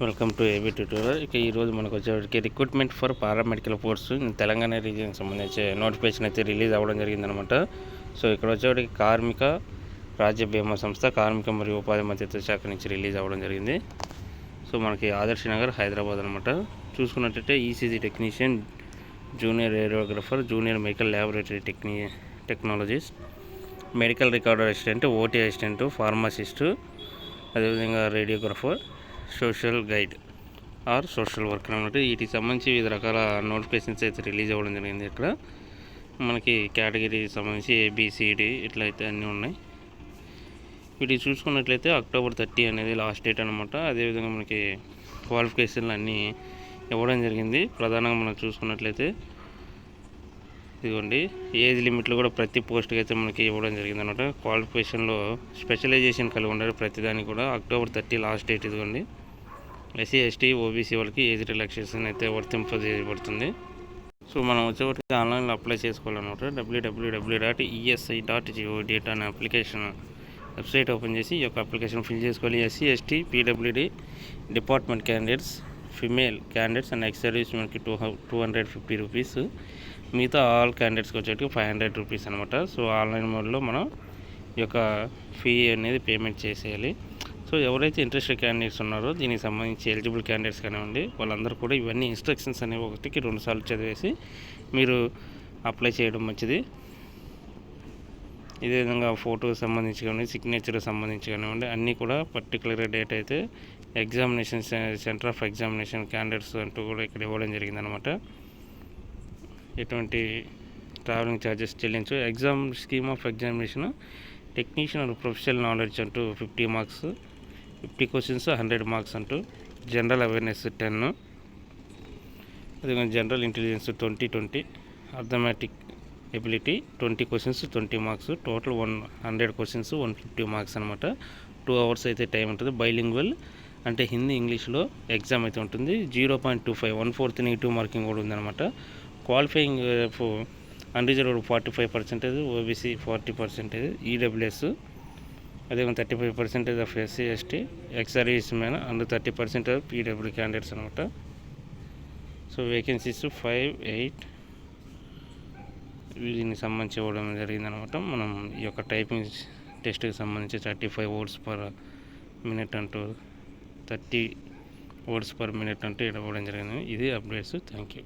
Welcome to AB tutorial. ఇక ఈరోజు మనకు వచ్చేటికి recruitment for paramedical force Telangana రీజియన్కి సంబంధించి నోటిఫికేషన్ అయితే రిలీజ్ అవ్వడం జరిగిందనమాట. సో ఇక్కడ వచ్చేటికి కార్మిక రాజ్య బీమా సంస్థ కార్మిక మరియు ఉపాధి మంత్రిత్వ శాఖ నుంచి రిలీజ్ అవ్వడం జరిగింది. సో మనకి ఆదర్శ్ నగర్ హైదరాబాద్ అనమాట. చూసుకున్నట్టయితే ECG technician, junior radiographer, junior medical laboratory technologist, medical recorder assistant, OT assistant, pharmacist, అదేవిధంగా radiographer, social guide or social worker అన్నట్టు వీటికి సంబంధించి వివిధ రకాల నోటిఫికేషన్స్ అయితే రిలీజ్ అవ్వడం జరిగింది. ఇక్కడ మనకి కేటగిరీ సంబంధించి ఏబిసిడి ఇట్లా అయితే అన్నీ ఉన్నాయి. వీటికి చూసుకున్నట్లయితే October 30 అనేది లాస్ట్ డేట్ అనమాట. అదేవిధంగా మనకి క్వాలిఫికేషన్లు అన్నీ ఇవ్వడం జరిగింది. ప్రధానంగా మనం చూసుకున్నట్లయితే ఇదిగోండి ఏజ్ లిమిట్లు కూడా ప్రతి పోస్ట్కి అయితే మనకి ఇవ్వడం జరిగింది అనమాట. క్వాలిఫికేషన్లో స్పెషలైజేషన్ కలిగి ఉండాలి ప్రతిదానికి కూడా. October 30 last date. ఇదిగోండి ఎస్సీ, ఎస్టీ, ఓబీసీ వాళ్ళకి ఏజ్ రిలాక్సేషన్ అయితే వర్తింపజేయబడుతుంది. సో మనం వచ్చేవాటికి ఆన్లైన్లో అప్లై చేసుకోవాలన్నమాట. www.esi.gov.in అనే అప్లికేషన్ వెబ్సైట్ ఓపెన్ చేసి ఈ యొక్క అప్లికేషన్ ఫిల్ చేసుకోవాలి. SC, ST, PWD department candidates, female candidates and ex service మనకి 250 రూపీస్. మిగతా ఆల్ క్యాండిడేట్స్కి వచ్చేటికి 500 రూపీస్ అనమాట. సో ఆన్లైన్ మోడ్లో మనం ఈ యొక్క ఫీ అనేది పేమెంట్ చేసేయాలి. సో ఎవరైతే ఇంట్రెస్టెడ్ క్యాండిడేట్స్ ఉన్నారో దీనికి సంబంధించి ఎలిజిబుల్ క్యాండిడేట్స్ కానివ్వండి, వాళ్ళందరూ కూడా ఇవన్నీ ఇన్స్ట్రక్షన్స్ అనేవి 1-2 సార్లు చదివేసి మీరు అప్లై చేయడం మంచిది. ఇదే విధంగా ఫోటోకి సంబంధించి కానివ్వండి, సిగ్నేచర్కి సంబంధించి కానివ్వండి, అన్నీ కూడా పర్టికులర్ డేట్ అయితే examination centre of examination candidates అంటూ కూడా ఇక్కడ ఇవ్వడం జరిగిందనమాట. ఎటువంటి ట్రావెలింగ్ ఛార్జెస్ చెల్లించు. Exam scheme of examination technician and professional knowledge అంటూ 50 మార్క్స్, 50 క్వశ్చన్స్ 100 మార్క్స్ అంటూ, జనరల్ అవేర్నెస్ 10, అదేవిధంగా general intelligence 20, arithmetic ability 20 questions 20 marks, total 100 questions 150 marks అనమాట. 2 hours అయితే టైం ఉంటుంది. బైలింగ్వల్ అంటే హిందీ ఇంగ్లీష్లో ఎగ్జామ్ అయితే ఉంటుంది. 0.25 1/4 నెగిటివ్ మార్కింగ్ కూడా ఉందన్నమాట. క్వాలిఫైయింగ్ అన్రిజర్వ్డ్ 45%, ఓబీసీ 40%, ఈడబ్ల్యూఎస్ అదేవిధంగా 35% of SC, ST, ex service man and 30% of PW candidates అనమాట. సో వేకెన్సీస్ 5, 8 దీనికి సంబంధించి ఇవ్వడం జరిగిందనమాట. మనం ఈ యొక్క టైపింగ్ టెస్ట్కి సంబంధించి 35 words per minute అంటూ 30 words per minute అంటూ ఇవ్వడం జరిగింది. ఇది అప్డేట్స్. Thank you.